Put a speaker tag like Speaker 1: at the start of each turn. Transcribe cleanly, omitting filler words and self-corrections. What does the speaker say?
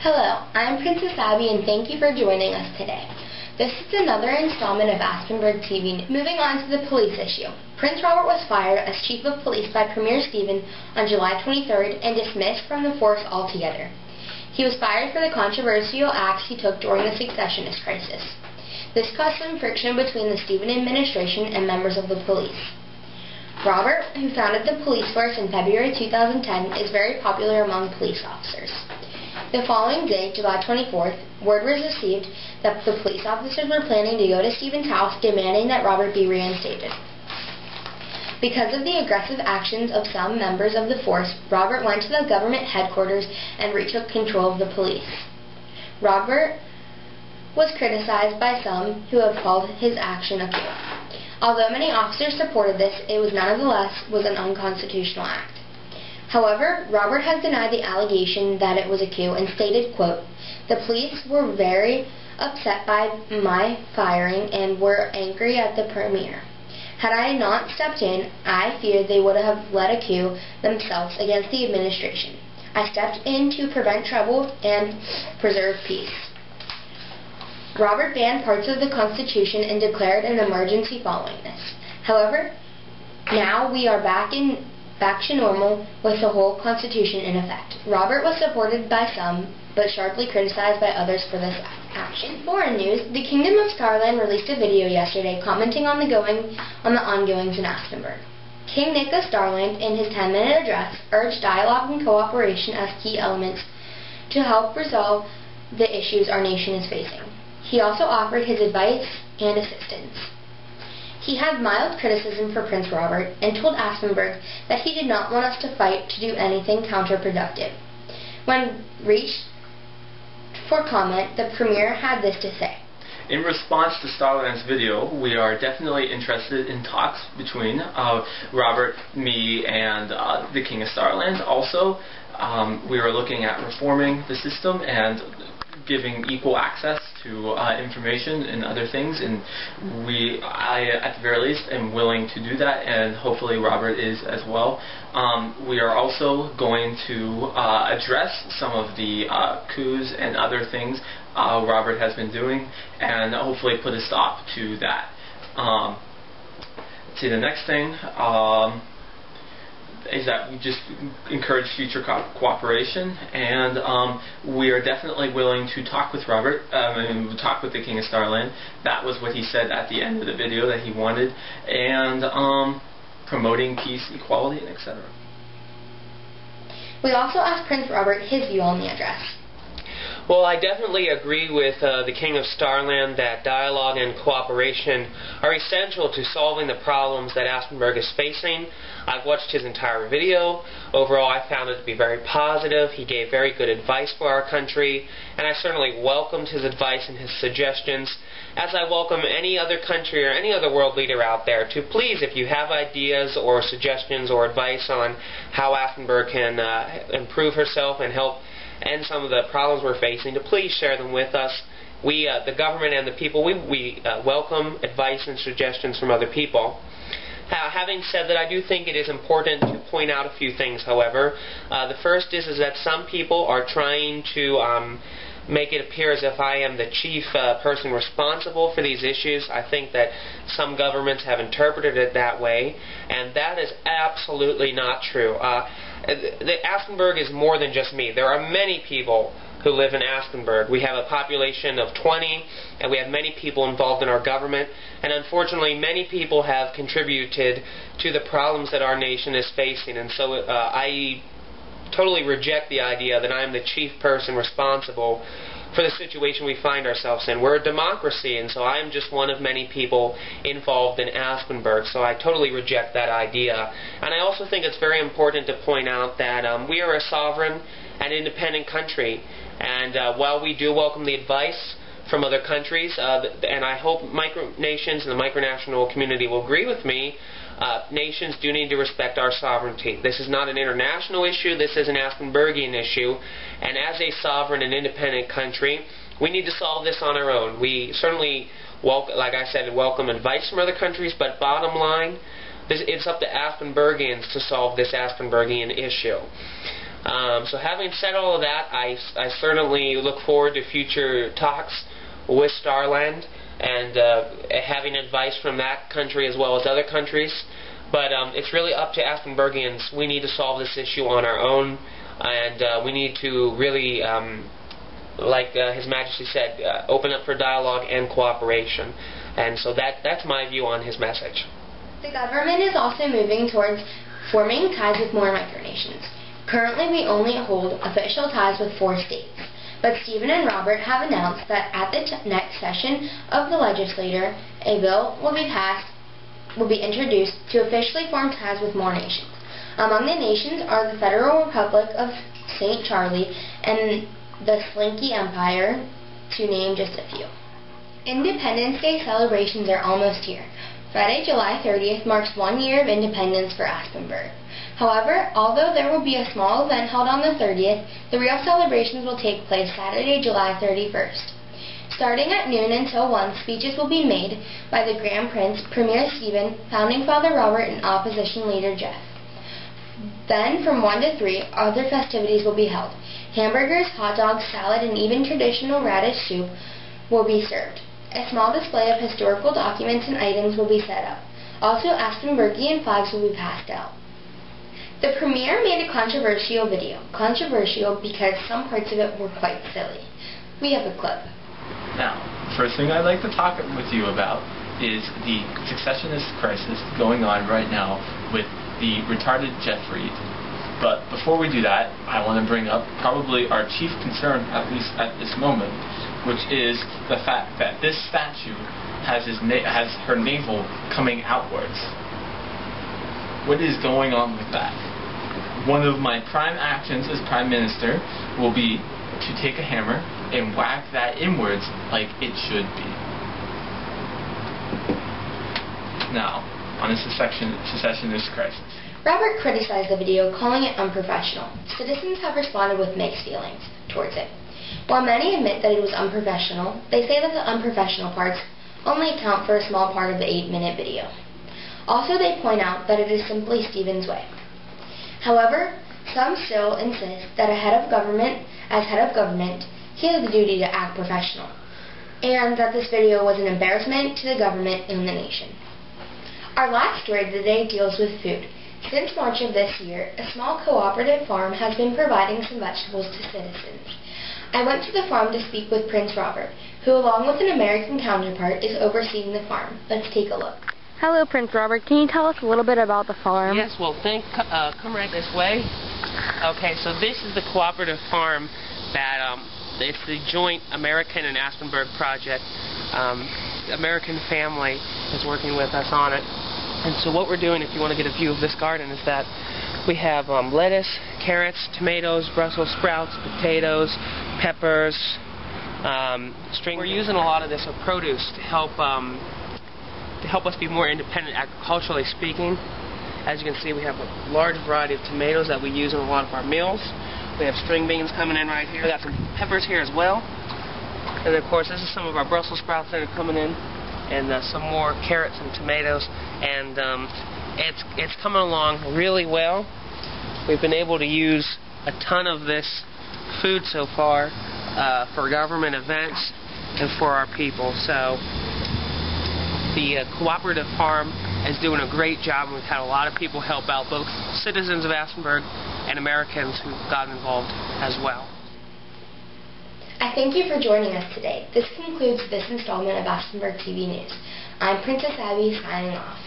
Speaker 1: Hello, I'm Princess Abbie and thank you for joining us today. This is another installment of Aspinburgh TV. Moving on to the police issue. Prince Robert was fired as Chief of Police by Premier Stephen on July 23rd and dismissed from the force altogether. He was fired for the controversial acts he took during the successionist crisis. This caused some friction between the Stephen administration and members of the police. Robert, who founded the police force in February 2010, is very popular among police officers. The following day, July 24th, word was received that the police officers were planning to go to Stephen's house demanding that Robert be reinstated. Because of the aggressive actions of some members of the force, Robert went to the government headquarters and retook control of the police. Robert was criticized by some who have called his action a coup. Although many officers supported this, it was nonetheless an unconstitutional act. However, Robert has denied the allegation that it was a coup and stated, quote, "The police were very upset by my firing and were angry at the premier. Had I not stepped in, I feared they would have led a coup themselves against the administration. I stepped in to prevent trouble and preserve peace." Robert banned parts of the Constitution and declared an emergency following this. However, now we are back to normal with the whole Constitution in effect. Robert was supported by some, but sharply criticized by others for this action. In foreign news, the Kingdom of Starland released a video yesterday commenting on the ongoings in Aspinburgh. King Nick of Starland, in his 10-minute address, urged dialogue and cooperation as key elements to help resolve the issues our nation is facing. He also offered his advice and assistance. He had mild criticism for Prince Robert and told Aspinburgh that he did not want us to fight to do anything counterproductive. When reached for comment, the Premier had this to say.
Speaker 2: In response to Starland's video, we are definitely interested in talks between Robert, me, and the King of Starland. Also, we are looking at reforming the system and giving equal access to information and other things, and I at the very least am willing to do that, and hopefully Robert is as well. We are also going to address some of the coups and other things Robert has been doing, and hopefully put a stop to that. The next thing is that we just encourage future cooperation, and we are definitely willing to talk with Robert, and talk with the King of Starland. That was what he said at the end of the video that he wanted, and promoting peace, equality, and etc.
Speaker 1: We also asked Prince Robert his view on the address.
Speaker 3: Well, I definitely agree with the King of Starland that dialogue and cooperation are essential to solving the problems that Aspinburgh is facing. I've watched his entire video. Overall, I found it to be very positive. He gave very good advice for our country, and I certainly welcomed his advice and his suggestions, as I welcome any other country or any other world leader out there to please, if you have ideas or suggestions or advice on how Aspinburgh can improve herself and help end some of the problems we're facing, to please share them with us. We, the government and the people, we welcome advice and suggestions from other people. Having said that, I do think it is important to point out a few things, however. The first is that some people are trying to make it appear as if I am the chief person responsible for these issues. I think that some governments have interpreted it that way, and that is absolutely not true. Aspinburgh is more than just me. There are many people who live in Aspinburgh. We have a population of 20, and we have many people involved in our government, and unfortunately many people have contributed to the problems that our nation is facing, and so I totally reject the idea that I'm the chief person responsible for the situation we find ourselves in. We're a democracy, and so I'm just one of many people involved in Aspinburgh, so I totally reject that idea. And I also think it's very important to point out that we are a sovereign and independent country, and while we do welcome the advice from other countries, and I hope micronations and the micronational community will agree with me, nations do need to respect our sovereignty. This is not an international issue, this is an Aspinburgian issue, and as a sovereign and independent country, we need to solve this on our own. We certainly, like I said, welcome advice from other countries, but bottom line, it's up to Aspinburgians to solve this Aspinburgian issue. So having said all of that, I certainly look forward to future talks with Starland and having advice from that country as well as other countries. But it's really up to Aspinburgians. We need to solve this issue on our own, and we need to really, like His Majesty said, open up for dialogue and cooperation. And so that's my view on his message.
Speaker 1: The government is also moving towards forming ties with more micronations. Currently, we only hold official ties with 4 states, but Stephen and Robert have announced that at the next session of the legislature, a bill will be introduced to officially form ties with more nations. Among the nations are the Federal Republic of St. Charlie and the Slinky Empire, to name just a few. Independence Day celebrations are almost here. Friday, July 30th marks 1 year of independence for Aspinburgh. However, although there will be a small event held on the 30th, the real celebrations will take place Saturday, July 31st. Starting at noon until 1, speeches will be made by the Grand Prince, Premier Stephen, Founding Father Robert, and Opposition Leader Jeff. Then, from 1 to 3, other festivities will be held. Hamburgers, hot dogs, salad, and even traditional radish soup will be served. A small display of historical documents and items will be set up. Also, Aspinburgian flags will be passed out. The Premier made a controversial video. Controversial because some parts of it were quite silly. We have a clip.
Speaker 2: Now, first thing I'd like to talk with you about is the successionist crisis going on right now with the retarded Jeff Reed. But before we do that, I want to bring up probably our chief concern, at least at this moment, which is the fact that this statue has her navel coming outwards. What is going on with that? One of my prime actions as Prime Minister will be to take a hammer and whack that inwards like it should be. Now, on the secessionist crisis.
Speaker 1: Robert criticized the video, calling it unprofessional. Citizens have responded with mixed feelings towards it. While many admit that it was unprofessional, they say that the unprofessional parts only account for a small part of the 8-minute video. Also, they point out that it is simply Stephen's way. However, some still insist that as head of government, he has the duty to act professional, and that this video was an embarrassment to the government and the nation. Our last story of the day deals with food. Since March of this year, a small cooperative farm has been providing some vegetables to citizens. I went to the farm to speak with Prince Robert, who along with an American counterpart is overseeing the farm. Let's take a look. Hello, Prince Robert. Can you tell us a little bit about the farm?
Speaker 3: Yes, well, come right this way. Okay, so this is the cooperative farm that it's the joint American and Aspinburgh project. American family is working with us on it. And so what we're doing, if you want to get a view of this garden, is that we have lettuce, carrots, tomatoes, Brussels sprouts, potatoes, peppers, string. We're using a lot of this produce to help us be more independent agriculturally speaking. As you can see, we have a large variety of tomatoes that we use in a lot of our meals. We have string beans coming in right here. We got some peppers here as well. And of course, this is some of our Brussels sprouts that are coming in, and some more carrots and tomatoes. And it's coming along really well. We've been able to use a ton of this food so far for government events and for our people. So the cooperative farm is doing a great job, and we've had a lot of people help out, both citizens of Aspinburgh and Americans who've gotten involved as well.
Speaker 1: I thank you for joining us today. This concludes this installment of Aspinburgh TV News. I'm Princess Abbie, signing off.